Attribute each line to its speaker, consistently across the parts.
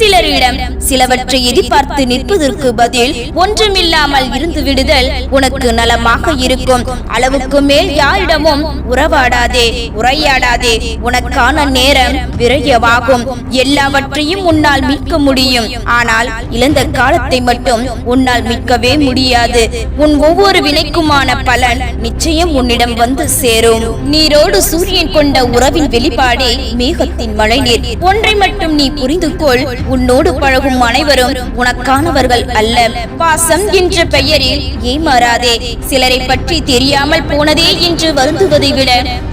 Speaker 1: சிலரிடம் சிலவற்றை எதிர்பார்த்து நிற்பதற்கு பதில் ஒன்றுமில்லாமல் இருந்து விடுதல் உனக்கு நலமாக இருக்கும். அளவுக்கு மேல் யாரிடமும் உறவாடாதே, உரையாடாதே. உனக்கான நேரம் விரையவாகும். எல்லாவற்றையும் உன்னால் மீட்க முடியும், ஆனால் இழந்த காலத்தை மட்டும் உன்னால் மீட்கவே முடியாது. உன் ஒவ்வொரு வினைக்குமான பலன் நிச்சயம் உன்னிடம் வந்து சேரும். நீரோடு சூரியன் கொண்ட உறவின் வெளிப்பாடே மேகத்தின் மழைநீர். ஒன்றை மட்டும் நீ புரிந்து கொள், உன்னோடு பழகும் அனைவரும் உனக்கானவர்கள் அல்ல. பாசம் என்ற பெயரில் ஏமாறாதே. சிலரை பற்றி தெரியாமல் போனதே என்று வருந்துவதை விட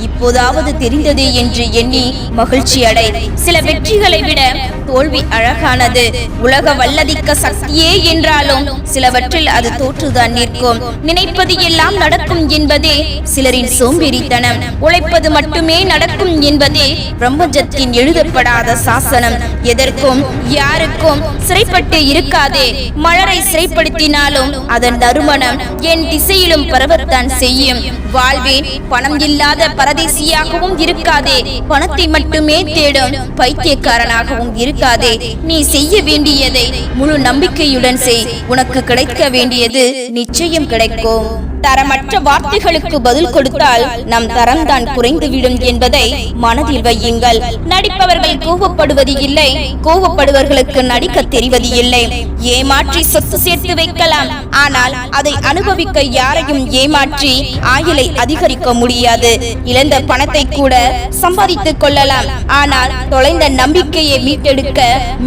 Speaker 1: இப்போதாவது தெரிந்ததே என்று எண்ணி மகிழ்ச்சி அடை. சில வெற்றிகளை விட தோல்வி அழகானது. உலக வல்லதிக்க சக்தியே என்றாலும் சிலவற்றில் அது தோற்றுதான் நிற்கும். நினைப்பது எல்லாம் நடக்கும் என்பதே சிலரின் சோம்பேறித்தனம். உழைப்பது மட்டுமே நடக்கும் என்பதே பிரம்மஜத்தின் எழுதப்படாத சாசனம். எதற்கும் யாருக்கும் சிறைப்பட்டு இருக்காதே. மலரை சிறைப்படுத்தினாலும் அதன் நறுமணம் என் திசையிலும் பரவத்தான் செய்யும். வாழ்வேன் பணம் இல்லாத பரதேசியாகவும் இருக்காதே. பணத்தை மட்டுமே தேடும் பைத்தியக்காரனாகவும் இருக்காதே. நீ செய்ய வேண்டியதை முழு நம்பிக்கையுடன் செய். உனக்கு கிடைக்க வேண்டியது நிச்சயம் கிடைக்கும். தரமற்ற வார்த்தைகளுக்கு பதில் கொடுத்தால் நம் தரம்தான் குறைந்துவிடும் என்பதை மனதில் வையுங்கள். நடிப்பவர்கள் கோபப்படுவது இல்லை, கோபப்படுவர்களுக்கு நடிக்க தெரிவது இல்லை. ஏமாற்றி சொத்து சேர்த்து வைக்கலாம், ஆனால் அதை அனுபவிக்க யாரையும் ஏமாற்றி ஆயுளை அதிகரிக்க முடியாது. இழந்த பணத்தை கூட சம்பாதித்துக் கொள்ளலாம், ஆனால் தொலைந்த நம்பிக்கையை மீட்டெடுக்க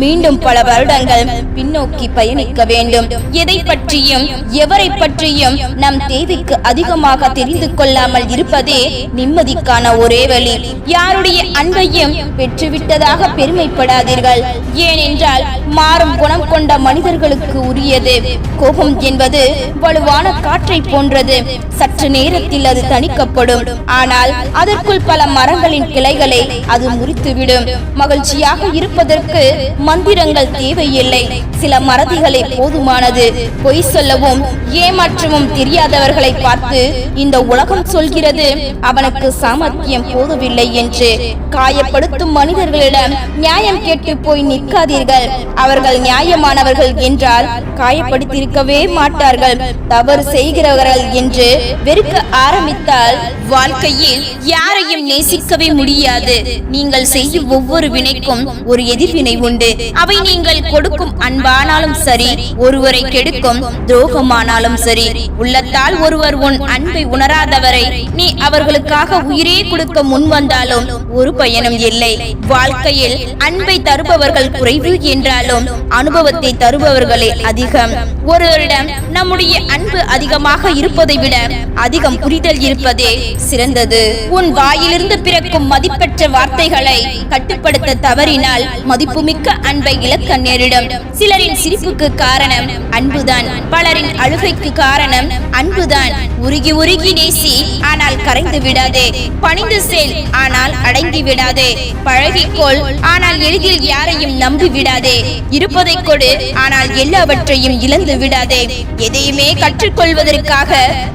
Speaker 1: மீண்டும் பல வருடங்கள் பின்னோக்கி பயணிக்க வேண்டும். எதை பற்றியும் எவரை பற்றியும் நம் தேவைக்கு அதிகமாக தெரிந்து கொள்ளாமல் இருப்பதே நிம்மதிக்கான ஒரே வழி. யாருடைய அன்பையும் பெற்றுவிட்டதாக பெருமைப்படாதீர்கள். ஏனென்றால் மாறும் குணம் கொண்ட மனிதர்களுக்கு உரியது. கோபம் என்பது வலுவான காற்றை போன்றது. சற்று நேரத்தில் அது தணிக்கப்படும், ஆனால் அதற்குள் பல மரங்களின் கிளைகளை அது முறித்துவிடும். மகிழ்ச்சியாக இருப்பதற்கு மந்திரங்கள் தேவையில்லை. சில மறதிகளே போதுமானது. பொய் சொல்லவும் ஏமாற்றவும் தெரியாதவர்களை பார்த்து இந்த உலகம் சொல்கிறது அவனுக்கு சாமர்த்தியம் போதவில்லை என்று. காயப்படுத்தும் மனிதர்களிடம் நியாயம் கேட்டு போய் நிற்காதீர்கள். அவர்கள் நியாயமானவர்கள் என்றால் காயப்படுத்தியிருக்கவே மாட்டார்கள். தவறு செய்கிறவர்கள் என்று வெறுக்க ஆரம்பித்தால் வாழ்க்கையில் யாரையும் நேசிக்கவே முடியாது. நீங்கள் செய்யும் ஒவ்வொரு வினைக்கும் ஒரு எதிர்வினை உண்டு. அவை நீங்கள் கொடுக்கும் அன்பானாலும் சரி, ஒருவரை கெடுக்கும் துரோகமானாலும் சரி. உள்ளத்தால் ஒருவர் உன் அன்பை உணராதவரை நீ அவர்களுக்காக உயிரே கொடுக்க முன் வந்தாலும் ஒரு பயனும் இல்லை. வாழ்க்கையில் அன்பை தருபவர்கள் குறைவு என்றாலும் அனுபவத்தை தருபவர்களே அதிகம். ஒருவரிடம் நம்முடைய அன்பு அதிகமாக இருப்பதை விட அதிகம் புரிதல் இருப்பதே சிறந்தது. உன் வாயிலிருந்து பிறக்கும் மதிப்பற்ற வார்த்தைகளை கட்டுப்படுத்த தவறினால் மதிப்புமிக்க அன்பை இழக்க நேரிடும். சிலரின் சிரிப்புக்கு காரணம் அன்புதான், பலரின் அழுகைக்கு காரணம் அன்புதான். உருகி உருகி நேசி, ஆனால் கரைந்து விடாதே. பணிந்து செல், ஆனால் அடங்கி விடாதே. பழகிக்கொள், ஆனால் எளிதில் யாரையும் நம்பி விடாதே. இருப்பதை கொடு, ஆனால் எல்லாவற்றையும் இழந்து விடாதே. எதையுமே கற்றுக்கொள்வதற்காக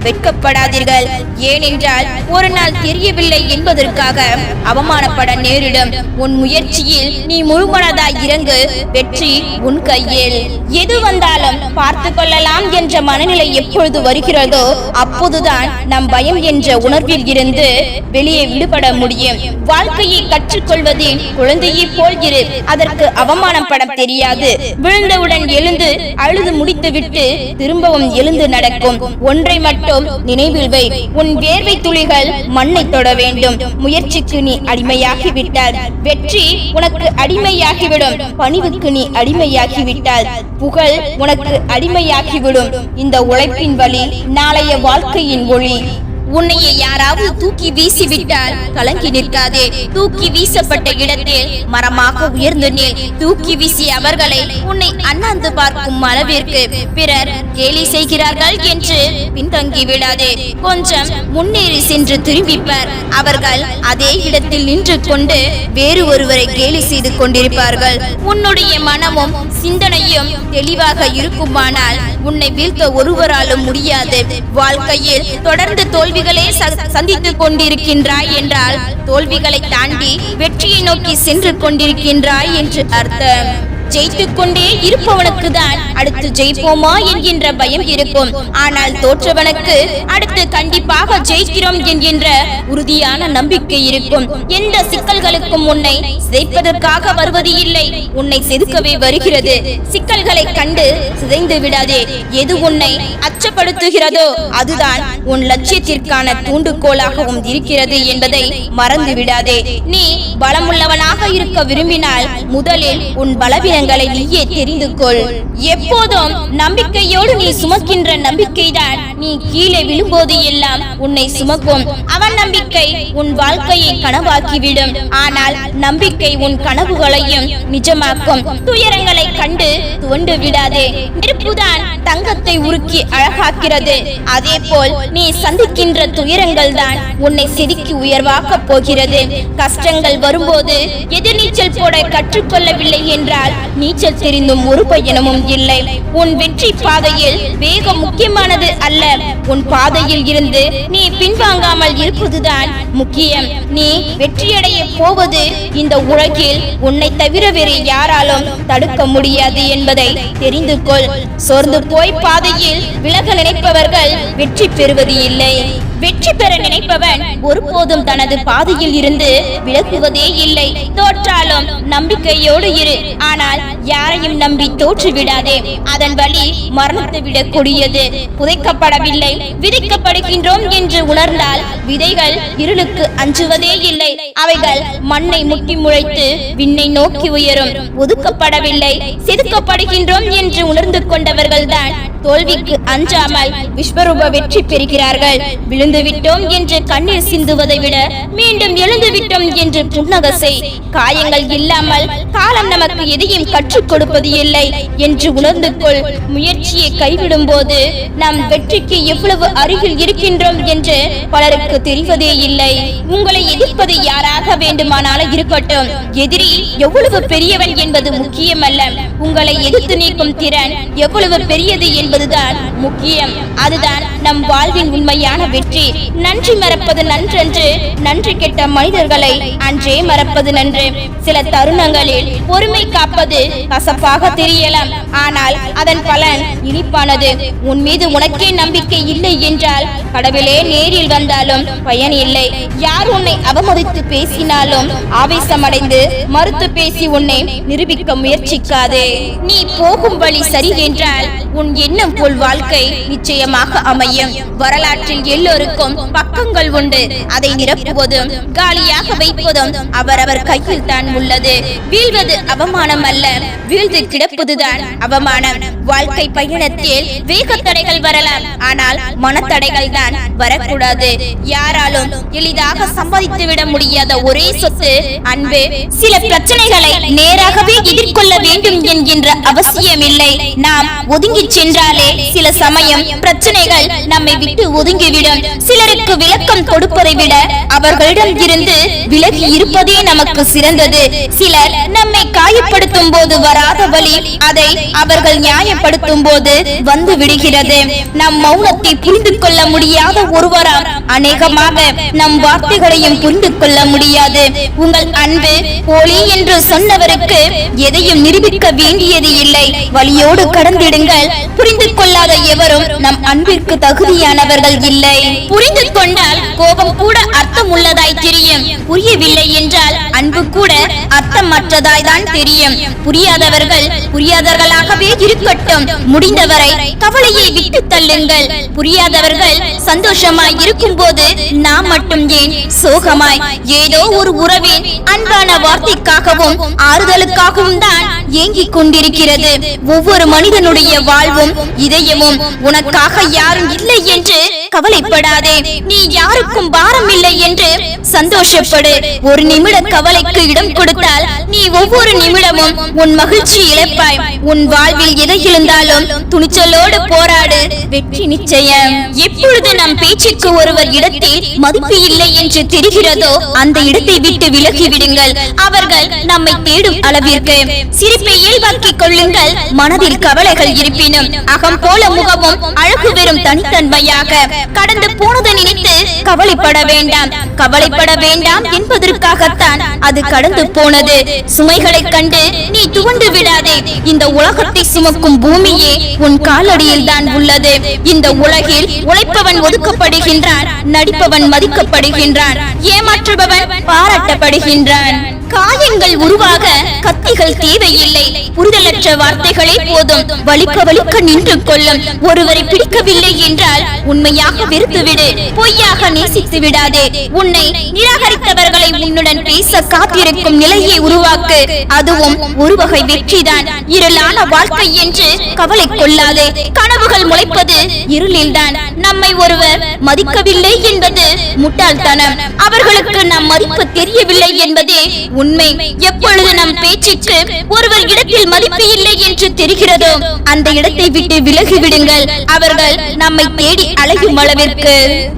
Speaker 1: வெட்கப்படாதீர்கள். ஏனென்றால் ஒரு நாள் தெரியவில்லை என்பதற்காக அவமானப்பட நேரிடும். உன் முயற்சியில் நீ முழுமனதாய் இறங்கு. வெற்றி உன் கையில். எது வந்தாலும் பார்த்து கொள்ளலாம் என்ற மனநிலை எப்பொழுது வருகிறதோ அப்போதுதான் நம் பயம் என்ற உணர்வில் இருந்து வெளியே விடுபட முடியும். வாழ்க்கையை கற்றுக்கொள்வதில் குழந்தையை போல் இரு. அதற்கு அவமானம் பட தெரியாது. விழுந்தவுடன் எழுந்து அழுது முடித்துவிட்டு திரும்பவும் எழுந்து நடக்கும். ஒன்றை மட்டும் நினைவில் வை, உன் வேர்வை துளிகள் மண்ணை தொட வேண்டும். முயற்சிக்கு நீ அடிமையாகிவிட்டால் வெற்றி உனக்கு அடிமையாகிவிடும். பணிவுக்கு நீ அடிமையாகிவிட்டால் புகழ் உனக்கு அடிமையாகிவிடும். இந்த உழைப்பின் வழி நாளைய வாழ்க்கையின் ஒளி. உன்னையை யாராவது தூக்கி வீசிவிட்டால் கலங்கி நிற்காதே. தூக்கி வீசப்பட்ட இடத்தில் மரமாக உயர்ந்து நில். தூக்கி வீசிய அவர்களை உன்னை அண்ணாந்து பார்க்கும் அளவிற்கு பிறர் கேலி செய்கிறார்கள் என்று பின்தங்கி விடாதே. கொஞ்சம் முன்னேறி சென்று திரும்பிப்பார். அவர்கள் அதே இடத்தில் நின்று கொண்டு வேறு ஒருவரை கேலி செய்து கொண்டிருப்பார்கள். உன்னுடைய மனமும் சிந்தனையும் தெளிவாக இருக்குமானால் உன்னை வீழ்த்த ஒருவராலும் முடியாது. வாழ்க்கையில் தொடர்ந்து தோல்விகளே சந்தித்துக் கொண்டிருக்கின்றாய் என்றால் தோல்விகளை தாண்டி வெற்றியை நோக்கி சென்று கொண்டிருக்கின்றாய் என்று அர்த்தம். ஜெயித்துக் கொண்டே இருப்பவனுக்கு தான் அடுத்து ஜெயிப்போமா என்கின்ற பயம் இருக்கும். ஆனால் தோற்றவனுக்கு அடுத்து கண்டிப்பாக ஜெயிக்கிறோம் என்கின்ற உறுதியான நம்பிக்கை இருக்கும். எந்த சிக்கல்களுக்கும் உன்னை சிதைப்பதற்காக வருவது இல்லை, உன்னை செதுக்கவே வருகிறது. சிக்கல்களை கண்டு சிதைந்து விடாதே. எது உன்னை அச்சப்படுத்துகிறதோ அதுதான் உன் லட்சியத்திற்கான தூண்டுகோலாகவும் இருக்கிறது என்பதை மறந்து விடாதே. நீ பலமுள்ளவனாக இருக்க விரும்பினால் முதலில் உன் பலவீனங்களை நீயே தெரிந்து கொள். எப்போதும் நம்பிக்கையோடு நீ சுமக்கின்ற நம்பிக்கைதான் நீ கீழே விழும்போது எல்லாம் உன்னை சுமக்கும். அவன் நம்பிக்கை உன் வாழ்க்கையை கனவாக்கிவிடும். ஆனால் நம்பிக்கை உன் கனவுகளையும் நிஜமாக்கும். துயரங்களை கண்டு துவண்டு விடாதே. நெருப்புதான் தங்கத்தை உருக்கி அழகாக்கிறது. அதே போல் நீ சந்திக்கின்ற துயரங்கள் தான் உன்னை செதுக்கி உயர்வாக்க போகிறது. கஷ்டங்கள் வரும்போது எதிர்நீச்சல் போட கற்றுக்கொள்ளவில்லை என்றால் நீச்சல் தெரிந்தும் ஒரு பயணமும் இல்லை. உன் வெற்றி பாதையில் வேகம் முக்கியமானது அல்ல, உன் பாதையில் இருந்து நீ பின்வாங்காமல் இருப்பதுதான் முக்கியம். நீ வெற்றியடைய போவது இந்த உலகில் உன்னை தவிர வேறு யாராலும் தடுக்க முடியாது என்பதை தெரிந்து கொள். சோர்ந்து போய் பாதையில் விலக நினைப்பவர்கள் வெற்றி பெறுவது இல்லை. வெற்றி பெற நினைப்பவன் ஒருபோதும் தனது பாதையில் இருந்து விலகுவதே இல்லை. தோற்றாலும் நம்பிக்கையோடு இரு, ஆனால் யாரையும் நம்பி தோற்று விடாதே. அதன் வழி மரணத்தை விட கொடியது. புதைக்கப்படவில்லை, விதைக்கப்படுகின்றோம் என்று உணர்ந்தால் விதைகள் இருளுக்கு அஞ்சுவதே இல்லை. அவைகள் மண்ணை முட்டி முளைத்து விண்ணை நோக்கி உயரும். ஒதுக்கப்படவில்லை, செதுக்கப்படுகின்றோம் என்று உணர்ந்து கொண்டவர்கள் தான் தோல்விக்கு அஞ்சாமல் விஸ்வரூப வெற்றி பெறுகிறார்கள். விழுந்து விட்டோம் என்று கண்ணீர் சிந்துவதை விட மீண்டும் எழுந்து விட்டோம் என்று புன்னகை. காயங்கள் இல்லாமல் காலம் நமக்கு எதையும் கற்றுக் கொடுப்பது இல்லை என்று உணர்ந்து கொள். முயற்சியை கைவிடும் போது நாம் வெற்றிக்கு எவ்வளவு அருகில் இருக்கின்றோம் என்று பலருக்கு தெரிவதே இல்லை. உங்களை எதிர்ப்பது யாராக வேண்டுமானாலும் இருக்கட்டும், எதிரி எவ்வளவு பெரியவன் என்பது முக்கியமல்ல, உங்களை எதிர்த்து நீக்கும் திறன் எவ்வளவு பெரியது என்பதுதான் முக்கியம். அதுதான் நம் வாழ்வின் உண்மையான வெற்றி. நன்றி மறப்பது நன்றன்று, நன்றி கெட்ட மனிதர்களை அன்றே மறப்பது நன்று. சில தருணங்களில் பொறுமை காப்பது கசப்பாக தெரியலாம், ஆனால் அதன் பலன் இனிப்பானது. உன் மீது உனக்கே நம்பிக்கை இல்லை என்றால் கடவுளே நேரில் வந்தாலும் பயன் இல்லை. யார் உன்னை அவமதித்து பேசினாலும் ஆவேசமடைந்து மறுத்து பேசி உன்னை நிரூபிக்க முயற்சிக்காதே. நீ போகும் வழி சரி என்றால் உன் எண்ணம் போல் வாழ்க்கை நிச்சயமாக அமையும். வரலாற்றில் எல்லோருக்கும் பக்கங்கள் உண்டு. அதை நிரப்புவதும் காலியாக வைப்பதும் அவரவர் கையில் தான் உள்ளது. வீழ்வது அவமானம் அல்ல, வீழ்ந்து கிடப்பதுதான் அவமானம். வாழ்க்கை பயணத்தில் வேகத்தடைகள் வரலாம், ஆனால் மனத்தடைகள் தான் வரக்கூடாது. யாராலும் எளிதாக சம்பாதித்து விட முடியாத ஒரே சொத்து அன்பு. சில பிரச்சனைகளை நேராகவே எதிர்கொள்ள வேண்டும் என்கின்ற அவசியம் இல்லை. நாம் ஒதுங்கி சென்றாலே சில சமயம் பிரச்சனைகள் நம்மை விட்டு ஒதுங்கிவிடும். சிலருக்கு விளக்கம் கொடுப்பதை விட அவர்களிடம் இருந்து விலகி இருப்பதே நமக்கு சிறந்தது. சிலர் நம்மை காயப்படுத்தும் போது வராத வழி அதை அவர்கள் நியாயப்படுத்தும் போது வந்து விடுகிறது. நம் மௌனத்தை புரிந்து கொள்ள முடியாத ஒருவரால் அநேகமாக நம் வார்த்தைகளையும் புரிந்து கொள்ள முடியாது. உங்கள் அன்பு போலி என்று சொன்னவருக்கு எதையும் நிரூபிக்க வேண்டியது இல்லை. வழியோடு கடந்திடுங்கள். புரிந்து கொள்ளாத எவரும் நம் அன்பிற்கு தகுதியானவர்கள் இல்லை. புரிந்து கொண்டால் கோபம் கூட அர்த்தம் உள்ளதாய் தெரியும். புரியவில்லை என்றால் அன்பு கூட அர்த்தமற்றதாய் தான் தெரியும். புரியாதவர்கள் புரியாதவர்களாகவே இருக்கட்டும். முடிந்தவரை கவலையை விட்டு தள்ளுங்கள். புரியாதவர்கள் சந்தோஷமாய் இருக்கும் போது நாம் மட்டும் ஏன் சோகமாய்? ஏதோ ஒரு உறவின் அன்பான வார்த்தைக்காகவும் ஆறுதலுக்காகவும் தான் ஏங்கிக் கொண்டிருக்கிறது. ஒவ்வொரு மனிதனுடைய வாழ்வும் இதயமும். உனக்காக யாரும் இல்லை என்று கவலைப்படாதே. நீ யாருக்கும் பாரம் இல்லை என்று சந்தோஷப்படு. ஒரு நிமிட கவலைக்கு இடம் கொடுத்தால் நீ ஒவ்வொரு நிமிடமும் உன் மகிழ்ச்சி இழப்பாய். உன் வாழ்வில் எதை இழந்தாலும் துணிச்சலோடு போராடு, வெற்றி நிச்சயம். எப்பொழுது நம் பேச்சுக்கு ஒருவர் இடத்தில் மதிப்பு இல்லை என்று தெரிகிறதோ அந்த இடத்தை விட்டு விலகி விடுங்கள். அவர்கள் நம்மை தேடும் அளவிற்கு. சிரிப்பை இயல்பாக்கிக் கொள்ளுங்கள். மனதில் கவலைகள் இருப்பினும் அகம் போல முகமும் அழகு வெறும் தனித்தன்மையாக. கடந்து போனதை நினைத்து கவலைப்பட வேண்டாம். கவலைப்பட வேண்டாம் என்பதற்காகத்தான் அது கடந்து போனது. சுமைகளை கண்டு நீ துவண்டு விடாதே. இந்த உலகத்தை சுமக்கும் பூமியே உன் காலடியில் தான் உள்ளது. இந்த உலகில் உழைப்பவன் ஒதுக்கப்படுகின்றான், நடிப்பவன் மதிக்கப்படுகின்றான், ஏமாற்றுபவன் பாராட்டப்படுகின்றான். காயங்கள் உருவாக கத்திகள் தேவையில்லை. புரிதலற்ற வார்த்தைகளே போதும். வலிக்க வலிக்க நின்று கொள்ளும். ஒருவரை பிடிக்கவில்லை என்றால் உண்மையாக வெறுத்துவிடு. பொய்யாக நேசித்து விடாதே. உன்னை நிராகரித்தவர்களை உன்னுடன் பேச காத்திருக்கும் நிலையை உருவாக்கு. அதுவும் ஒரு வகை வெற்றிதான். இருளான வாழ்க்கை என்று கவலை கொள்ளாதே. கனவுகள் முளைப்பது இருளில்தான். நம்மை ஒருவர் மதிக்கவில்லை என்பது முட்டாள்தனம். அவர்களுக்கு நம் மதிப்பு தெரியவில்லை என்பதே உண்மை. எப்பொழுது நம் பேச்சுக்கு ஒருவர் இடத்தில் மதிப்பு இல்லை என்று தெரிகிறதோ அந்த இடத்தை விட்டு விலகி விடுங்கள். அவர்கள் நம்மை தேடி அலையும் அளவிற்கு.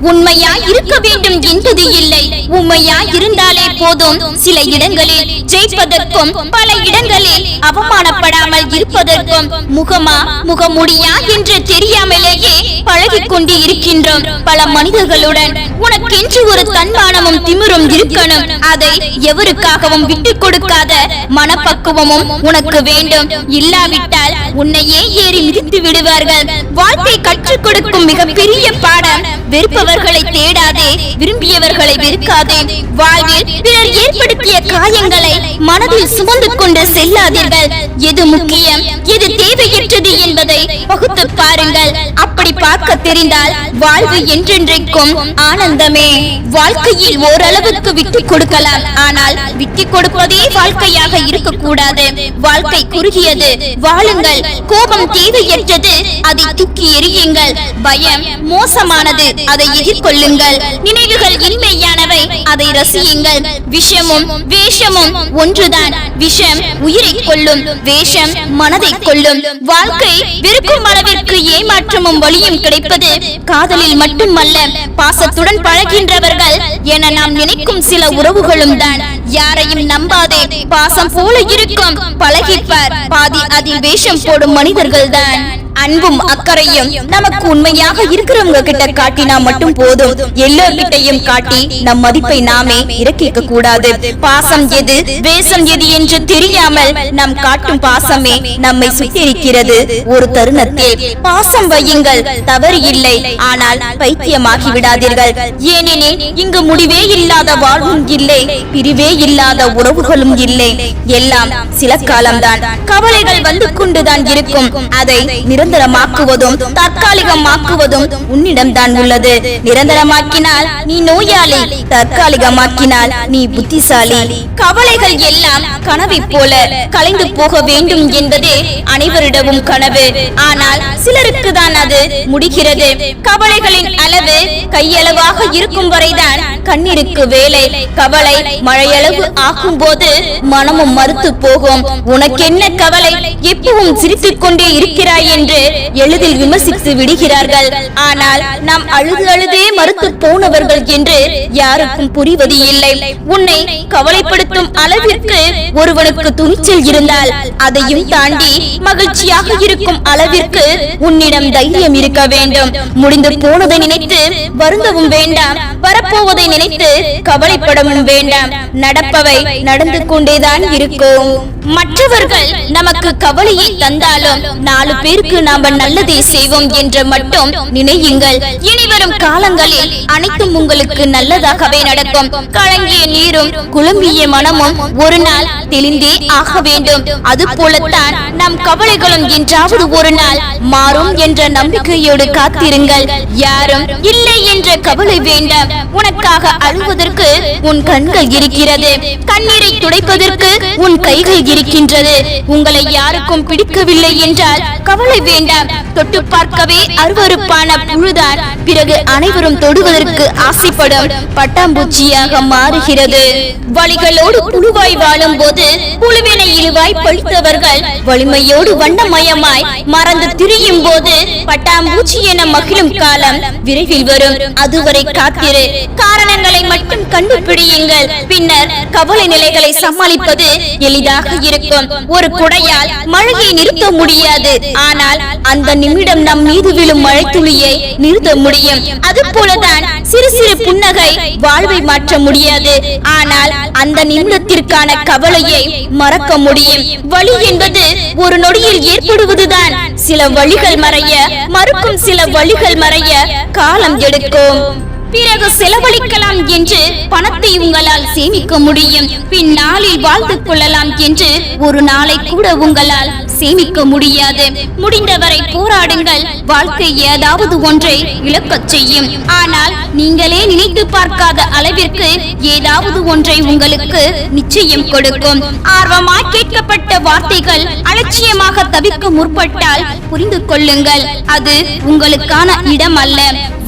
Speaker 1: உண்மையாய் இருக்க வேண்டும் என்பது இல்லை. உண்மையாய் இருந்தாலே போதும். சில இடங்களில் ஜெயிப்பதற்கும் பல இடங்களில் அவமானப்படாமல் இருப்பதற்கும் முகமா முகமுடியா என்று தெரியாமலேயே பழகிக் கொண்டு இருக்கின்றோம் பல மனிதர்களுடன். உனக்கென்று ஒரு தன்மானமும் திமிரும் இருக்கணும். அதை எவருக்காகவும் விட்டுக் கொடுக்காத மனப்பக்குவமும் உனக்கு வேண்டும். இல்லாவிட்டால் உன்னையே ஏறி மிதித்து விடுவார்கள். வாழ்க்கை கற்றுக் கொடுக்கும் மிகப்பெரிய பாடம். வெறுப்பவர்களை தேடாதே, விரும்பியவர்களை வெறுக்காதே. வாழ்வில் பிறர் ஏற்படுத்திய காயங்களை மனதில் சுமந்து கொண்டு செல்லாதீர்கள். எது முக்கியம், எது தேவையற்றது என்பதை பகுத்து பாருங்கள். அப்படி பார்க்க தெரிந்தால் வாழ்வு என்றென்றைக்கும் ஆனந்தமே. வாழ்க்கையில் ஓரளவுக்கு விட்டுக் கொடுக்கலாம். ஆனால் விட்டுக் கொடுப்பதே வாழ்க்கையாக இருக்கக்கூடாது. வாழ்க்கை குறுகியது, வாழுங்கள். கோபம் தேவையற்றது, அதை தூக்கி எறியுங்கள். பயம் மோசமானது, அதை எதிர்கொள்ளுங்கள். நினைவுகள் இனிமையானவை, அதை ரசியுங்கள். விஷமும் வேஷமும் ஒன்றுதான். விஷம் உயிரை கொள்ளும், வேஷம் மனதை கொள்ளும். வாழ்க்கை வெறுக்கும் அளவிற்கு ஏமாற்றமும் வலியும் கிடைப்பது காதலில் மட்டுமல்ல, பாசத்துடன் பழகின்றவர்கள் என நாம் நினைக்கும் சில உறவுகளும் தான். யாரையும் நம்பாதே. பாசம் போல இருக்கும், பழகிப்பார். பாதி அதில் வேஷம் போடும் மனிதர்கள் தான். அன்பும் அக்கறையும் நமக்கு உண்மையாக இருக்கிறவங்க கிட்ட காட்டினா மட்டும் போதும். எல்லோர்கிட்டையும் காட்டி நம் மதிப்பை நாமே இறக்கிக்க கூடாது. பாசம் எது வேஷம் எது என்று தெரியாமல் நாம் காட்டும் பாசமே நம்மை சுத்திருக்கிறது. ஒரு தருணத்தில் பாசம் வையுங்கள், தவறு இல்லை. ஆனால் பைத்தியமாகி விடாதீர்கள். ஏனெனில் இங்கு முடிவே இல்லாத வாழ்வும் இல்லை, பிரிவே இல்லாத உறவுகளும் இல்லை. எல்லாம் சில காலம்தான். கவலைகள் வந்து கொண்டுதான் இருக்கும். அதை நிரந்தரமாக்குவதும் தற்காலிகமாக்குவதும் உன்னிடம் தான் உள்ளது. நிரந்தரமாக்கினால் நீ நோயாளி, தற்காலிகமாக்கினால் நீ புத்திசாலி. கவலைகள் எல்லாம் கனவை போல கலைந்து போக வேண்டும் என்பதே அனைவரிடமும் கனவு. ஆனால் சிலருக்கு தான் அது முடிகிறது. கவலைகளின் அளவு கையளவாக இருக்கும் வரைதான் கண்ணீருக்கு வேலை. கவலை மழையளவு ஆகும் போது மனமும் மறுத்து போகும். உனக்கு என்ன கவலை, எப்பவும் சிரித்துக் கொண்டே இருக்கிறாய் என்று எளிதில் விமர்சித்து விடுகிறார்கள். ஆனால் நாம் அழுது அழுதே மறுத்து போனவர்கள் என்று யாருக்கும் புரிவது இல்லை. உன்னை கவலைப்படுத்தும் அளவிற்கு ஒருவனுக்கு துணிச்சல் இருந்தால் அதையும் தாண்டி மகிழ்ச்சியாக இருக்கும் அளவிற்கு உன்னிடம் தைரியம் இருக்க வேண்டும். முடிந்து போனதை நினைத்து வருந்தவும் வேண்டாம், வரப்போவதை நினைத்து கவலைப்படவும் வேண்டாம். நடப்பவை நடந்து கொண்டேதான் இருக்கும். மற்றவர்கள் நமக்கு கவலையை தந்தாலும் 4 பேருக்கு நாம நல்லதை செய்வோம் என்று மட்டும் நினையுங்கள். இனிவரும் காலங்களில் அனைத்தும் உங்களுக்கு நல்லதாகவே நடக்கும். கலங்கிய நீரும் குழம்பிய மனமும் ஒரு நாள் தெளிந்தே ஆக வேண்டும். அது போலத்தான் நம் கவலைகளும் என்றாவது ஒரு நாள் மாறும் என்ற நம்பிக்கையோடு காத்திருங்கள். யாரும் இல்லை என்ற கவலை வேண்டாம். உனக்காக அழுவதற்கு உன் கண்கள் இருக்கிறது, கண்ணீரை துடைப்பதற்கு உன் கைகள் இருக்கின்றது. உங்களை யாருக்கும் பிடிக்கவில்லை என்றால் கவலை வேண்டாம். தொட்டு பார்க்கவே அருவருப்பான புழுதான் பிறகு அனைவரும் தொடுவதற்கு ஆசைப்படும் பட்டாம்பூச்சியாக மாறுகிறது. வலிகளோடு புழுவாய் வாழும் போது புழுவினை இழுவாய் பழித்தவர்கள் வலிமை வறுமையோடு வண்ணமயமாய் மறந்து திரியும் போது பட்டாம்பூச்சி என மகிழும் காலம் விரைவில் வரும். அதுவரை காத்திரு. காரணங்களை மட்டும் கண்டுபிடியுங்கள். பின்னர் கவலை நிலைகளை சமாளிப்பது எளிதாக இருக்கும். ஒரு குடையால் மழையை நிறுத்த முடியாது, ஆனால் அந்த நிமிடம் நம் மீது விழும் மழை துளியை நிறுத்த முடியும். அது போலதான் சிறு சிறு புன்னகை வாழ்வை மாற்ற முடியாது, ஆனால் அந்த நிமிடத்திற்கான கவலையை மறக்க முடியும். வலி என்பது ஒரு நொடியில் ஏற்படுவதுதான். சில வழிகள் மறைய, மறுக்கும் சில வழிகள் மறைய காலம் எடுக்கும். பிறகு செலவழிக்கலாம் என்று பணத்தை உங்களால் சேமிக்க முடியும். பின்னாளில் வாழ்ந்து கொள்ளலாம் என்று ஒரு நாளை கூட உங்களால் சேமிக்க முடியாது. முடிந்தவரை போராடுங்கள். வாழ்க்கை ஏதாவது ஒன்றை இழக்கச் செய்யும், ஆனால் நீங்களே நினைத்து பார்க்காத அளவிற்கு ஏதாவது ஒன்றை உங்களுக்கு நிச்சயம் கொடுக்கும். ஆர்வமாய் கேட்கப்பட்ட வார்த்தைகள் அலட்சியமாக தவிர்க்க முற்பட்டால் புரிந்து கொள்ளுங்கள், அது உங்களுக்கான இடம் அல்ல.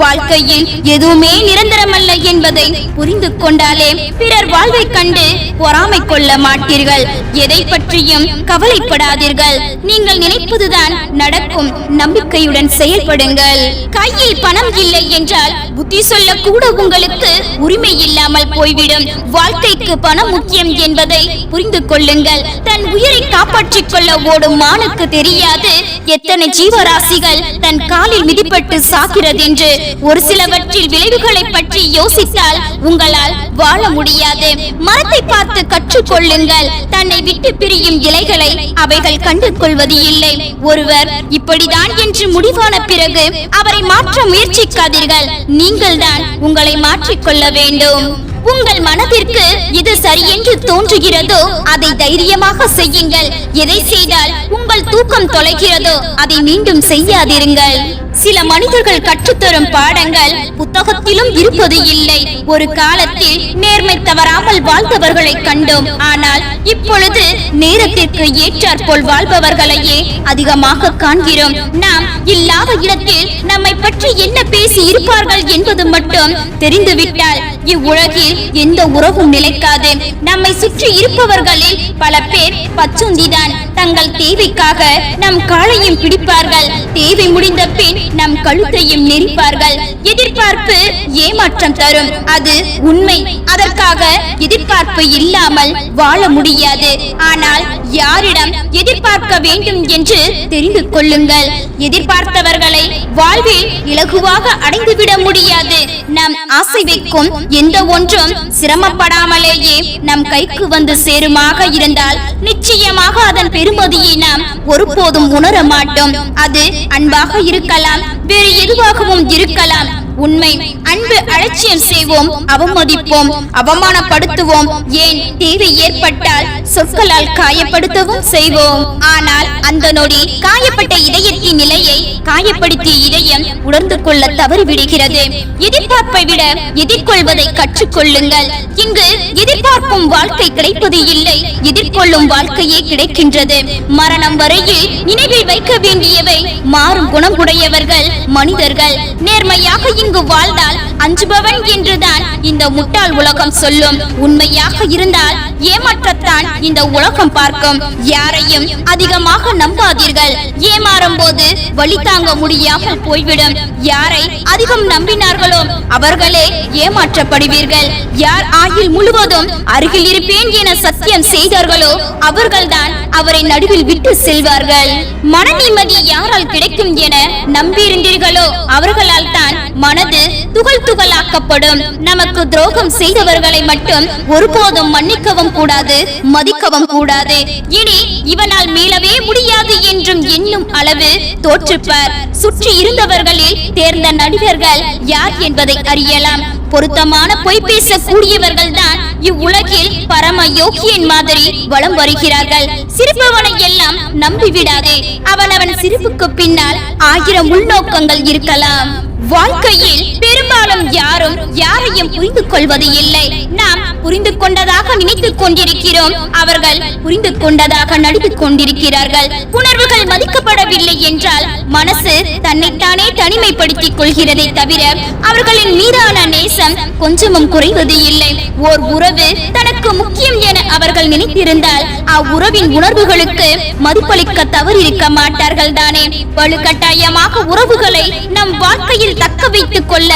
Speaker 1: வாழ்க்கையில் எதுவுமே நிரந்தரமல்ல என்பதை புரிந்து கொண்டாலே பிறர் வாழ்வை கண்டு பொறாமை கொள்ள மாட்டீர்கள். எதை பற்றியும் கவலைப்படாதீர்கள். நீங்கள் நினைப்பதுதான் நடக்கும். நம்பிக்கையுடன் செயல்படுங்கள். கையில் பணம் இல்லை என்றால் புத்தி சொல்ல கூட உங்களுக்கு உரிமை இல்லாமல் போய்விடும். வாழ்க்கைக்கு பணம் முக்கியம் என்பதை புரிந்து கொள்ளுங்கள். தன் உயிரை காப்பாற்றிக் கொள்ள ஓடும் மானுக்கு தெரியாது எத்தனை ஜீவராசிகள் தன் காலில் மிதிப்பட்டு சாகிறது என்று. ஒரு சிலவற்றில் விளைவுகளை பற்றி யோசித்தால் உங்களால் வாழ முடியாது. மரத்தை பார்த்து கற்றுக்கொள்ளுங்கள். தன்னை விட்டு பிரியும் இலைகளை அவைகள் கண்டு கொள்வது இல்லை. ஒருவர் இப்படிதான் என்று முடிவான பிறகு அவரை மாற்ற முயற்சிக்காதீர்கள். நீங்கள் தான் உங்களை மாற்றிக்கொள்ள வேண்டும். உங்கள் மனதிற்கு எது சரி என்று தோன்றுகிறதோ அதை தைரியமாக செய்யுங்கள். எதை செய்தால் உங்கள் தூக்கம் தொலைகிறதோ அதை மீண்டும் செய்யாதிருங்கள். சில மனிதர்கள் கற்றுத்தரும் பாடங்கள் புத்தகத்திலும் இருப்பது இல்லை. ஒரு காலத்தில் நேர்மை தவறாமல் வாழ்ந்தவர்களை கண்டோம், ஆனால் இப்பொழுது நேரத்திற்கு ஏற்றாற்போல் வாழ்பவர்களையே அதிகமாக காண்கிறோம். நாம் இல்லாத இடத்தில் நம்மை பற்றி என்ன பேசி இருப்பார்கள் என்பது மட்டும் தெரிந்துவிட்டால் இவ்வுலகில் எந்த உறவும் நிலைக்காது. நம்மை சுற்றி இருப்பவர்களில் பல பேர் பச்சுந்திதான். தங்கள் தேவைக்காக நம் காலையும் பிடிப்பார்கள். தேவை முடிந்த பின் நம் கழுத்தையும் நெரிப்பார்கள். எதிர்பார்ப்பு ஏமாற்றம் தரும், அது உண்மை. அதற்காக எதிர்பார்ப்பு இல்லாமல் வாழ முடியாது. ஆனால் யாரிடம் எதிர்பார்க்க வேண்டும் என்று தெரிந்து கொள்ளுங்கள். எதிர்பார்த்தவர்களை வாழ்வில் இலகுவாக அடைந்துவிட முடியாது. நாம் ஆசை வைக்கும் எந்த ஒன்றும் சிரமப்படாமலேயே நம் கைக்கு வந்து சேருமாக இருந்தால் நிச்சயமாக அதன் பெருமதியை நாம் ஒருபோதும் உணர மாட்டோம். அது அன்பாக இருக்கலாம், வேறு எதுவாகவும் இருக்கலாம். உண்மை அன்பு அலட்சியம் செய்வோம், அவமதிப்போம், அவமானப்படுத்துவோம், ஏன் தேவை ஏற்பட்டால் சொற்களால் காயப்படுத்தவும் செய்வோம். ஆனால் அந்த நொடி காயப்பட்ட இதயத்தின் நிலையை காயப்படுத்திய இதயம் உணர்ந்து கொள்ள தவறிவிடுகிறது. எதிர்பார்ப்பை விட எதிர்கொள்வதை கற்றுக்கொள்ளுங்கள். இங்கு எதிர்பார்க்கும் வாழ்க்கை கிடைப்பது இல்லை, எதிர்கொள்ளும் வாழ்க்கையே கிடைக்கின்றது. மரணம் வரையில் நினைவில் வைக்க வேண்டியவை மாறும் குணமுடையவர்கள் மனிதர்கள். நேர்மையாக இங்கு வாழ்ந்தால் அஞ்சுபவன் என்றுதான் இந்த முட்டாள் உலகம் சொல்லும். உண்மையாக இருந்தால் ஏமாற்றத்தான் இந்த உலகம் பார்க்கும். யாரையும் அதிகமாக நம்பாதீர்கள். ஏமாறும் போது வழி தாங்க முடியாமல் போய்விடும். யாரை அதிகம் நம்பினார்களோ அவர்களே ஏமாற்றப்படுவீர்கள். யார் ஆயுள் முழுவதும் அருகில் இருப்பேன் என சத்தியம் செய்தார்களோ அவர்கள்தான் அவரை நடுவில் விட்டு செல்வார்கள். மன நிம்மதி யாரால் கிடைக்கும் என நம்பியிருந்தீர்களோ அவர்களால் தான் மனது துகள் துகளாக்கப்படும். நமக்கு துரோகம் செய்தவர்களை மட்டும் ஒருபோதும் மன்னிக்கவும் கூடாது, மதிக்கவும் கூடாது. இனி இவனால் மீளவே முடியாது என்றும் எண்ணும் அளவு தோற்றுப்பார். சுற்றி இருந்தவர்களில் தேர்ந்த நடிகர்கள் யார் என்பதை அறியலாம். பொருத்தமான பொய் பேசக்கூடியவர்கள் தான் இவ்வுலகில் பரம யோகியன் மாதிரி வலம் வருகிறார்கள். சிரிப்பவனை எல்லாம் நம்பிவிடாதே. அவன் சிரிப்புக்கு பின்னால் 1000 உள்நோக்கங்கள் இருக்கலாம். வாழ்க்கையில் பெரும்பாலும் யாரும் யாரையும் புரிந்து கொள்வது இல்லை. நாம் புரிந்து கொண்டதாக நினைத்துக் கொண்டிருக்கிறோம், அவர்கள் புரிந்து கொண்டதாக நடித்துக் கொண்டிருக்கிறார்கள். உணர்வுகள் மதிக்கப்படவில்லை என்றால் மனசு தன்னைத்தானே தனிமைப்படுத்திக் கொள்கிறதை தவிர அவர்களின் மீதான நேசம் கொஞ்சமும் குறைவது இல்லை. ஓர் உறவு தனக்கு முக்கியம் என அவர்கள் நினைத்திருந்தால் அவ்வுறவின் உணர்வுகளுக்கு மதிப்பளிக்க தவறிருக்க மாட்டார்கள் தானே. வலுக்கட்டாயமாக உறவுகளை நம் வாழ்க்கையில் தக்க வைத்துக் கொள்ள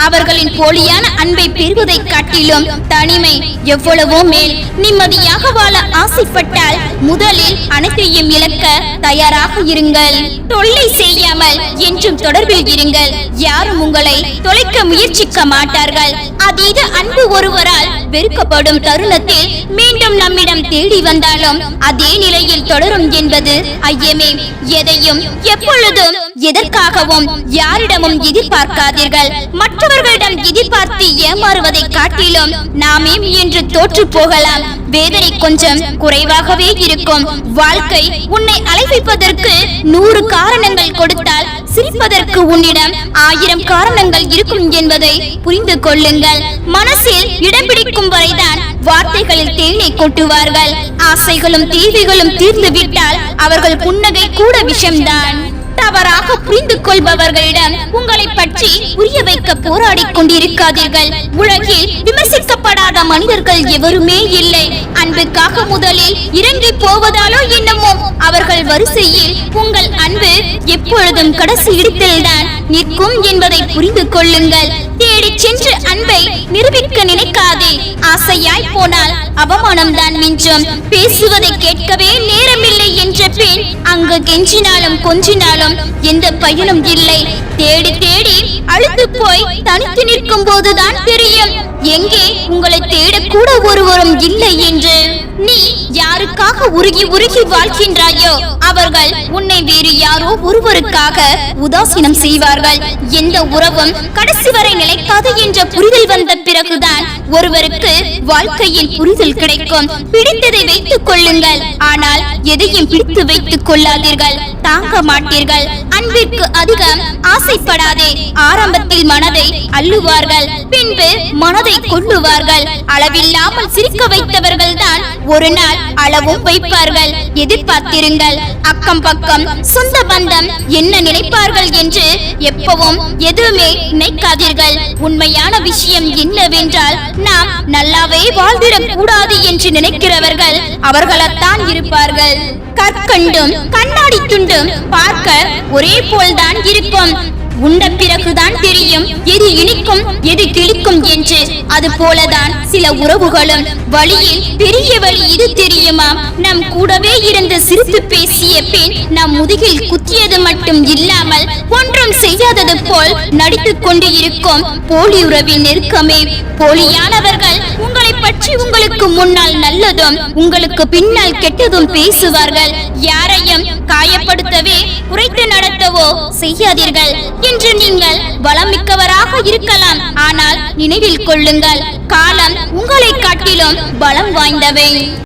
Speaker 1: அவர்களின் போலியான அன்பை பெறுவதை காட்டிலும் தனிமை எவ்வளவோ மேல். நிம்மதியாக வாழ ஆசைப்பட்டால் முதலில் அனைத்தையும் இழக்க தயாராக இருங்கள். தொல்லை செய்யாமல் என்றும் தொடர்பில் இருங்கள். யாரும் உங்களை தொலைக்க முயற்சிக்க மாட்டார்கள். அதீத அன்பு ஒருவரால் வெறுக்கப்படும் தருணத்தில் மீண்டும் நம்மிடம் தேடி வந்தாலும் அதே நிலையில் தொடரும் என்பது ஐயமே. எதையும் எப்பொழுதும் எதற்காகவும் யாரிடமும் எதிர்பார்க்காதீர்கள். மற்றவர்களிடம் எதிர்பார்த்து ஏமாறுவதை காட்டிலும் நாமே என்று தோற்று போகலாம். வேதனை கொஞ்சம் குறைவாகவே இருக்கும். வாழ்க்கை உன்னை அலைவைப்பதற்கு 100 காரணங்கள் கொடுத்தால் சிரிப்பதற்கு உன்னிடம் 1000 காரணங்கள் இருக்கும் என்பதை புரிந்து கொள்ளுங்கள். மனசில் இடம் பிடிக்கும் வரைதான் வார்த்தைகளில் தேனை கொட்டுவார்கள். ஆசைகளும் தேவைகளும் தீர்ந்து விட்டால் அவர்கள் புன்னகை கூட விஷம்தான். தவறாக புரிந்து கொள்பவர்களிடம் உங்களை பற்றி புரிய வைக்க போராடி கொண்டிருக்காதீர்கள். உலகில் விமர்சிக்கப்படாத மனிதர்கள் எவருமே இல்லை. அன்புக்காக முதலில் இறங்கி போவதாலோ என்னமோ அவர்கள் வரிசையில் உங்கள் அன்பு எப்பொழுதும் கடைசி இடத்தில்தான் நிற்கும் என்பதை புரிந்து கொள்ளுங்கள். தேடி சென்று அன்பை நிரூபிக்க நினைக்காதே. ஆசையாய் போனால் அவமானம் தான் மிஞ்சும். பேசுவதை கேட்கவே நேரமில்லை என்ற பெண் அங்கு கெஞ்சினாலும் கொஞ்சினாலும் எந்த பயனும் இல்லை. தேடி தேடி அழுத்து போய் தனித்து நிற்கும் போதுதான் தெரியும் எங்கே உங்களை தேடக்கூட ஒருவரும் இல்லை என்று. நீ யாருக்காக உருகி உருகி வாழ்கின்றாயோ அவர்கள் உன்னை வேறு யாரோ ஒருவருக்காக உதாசீனம் செய்வார்கள். எந்த உறவும் கடைசி வரை நிலைக்காது என்ற புரிதல் வந்த பிறகுதான் ஒருவருக்கு வாழ்க்கையின் புரிதல் கிடைக்கும். பிடித்ததை வைத்துக் கொள்ளுங்கள், ஆனால் எதையும் பிடித்து வைத்துக் கொள்ளாதீர்கள். தாங்க மாட்டீர்கள். அன்பிற்கு அதிகம் ஆசைப்படாதே. ஆரம்பத்தில் மனதை அள்ளுவார்கள், பின்பு மனதை கொள்ளுவார்கள். அளவில்லாமல் சிரிக்க வைத்தவர்கள் தான் ஒரு நாள் அளவும் வைப்பார்கள். எதிர்பார்த்திருங்கள். அக்கம் பக்கம் சொந்த பந்தம் என்ன நினைப்பார்கள் என்று எப்பவும் எதுவுமே நினைக்காதீர்கள். உண்மையான விஷயம் என்னவென்றால் நாம் நல்லாவே வாழ்ந்திடக் கூடாது என்று நினைக்கிறவர்கள் அவர்களத்தான் இருப்பார்கள். கற்கண்டும் கண்ணாடி துண்டும் பார்க்க ஒரே போல்தான் இருக்கும். உண்ட பிறகுதான் தெரியும் எது இனிக்கும் எது கிழிக்கும் என்று. அது போலதான் சில உறவுகளும். வழியில் பெரிய வழி இது தெரியுமா? நம் கூடவே இருந்து சிரித்து பேசிய பெண் நம் முதுகில் குத்தியது மட்டும் இல்லாமல் ஒன்றும் செய்யாதது போல் நடித்துக் கொண்டு இருக்கும் போலி உறவின் நெருக்கமே. போலியானவர்கள் உங்களை பற்றி உங்களுக்கு முன்னால் நல்லதும் உங்களுக்கு பின்னால் கெட்டதும் பேசுவார்கள். யாரையும் காயப்படுத்தவே குறைத்து நடத்தவோ செய்யாதீர்கள். என்று நீங்கள் பலமிக்கவராக இருக்கலாம், ஆனால் நினைவில் கொள்ளுங்கள், காலம் உங்களை காட்டிலும் பலம் வாய்ந்தவை.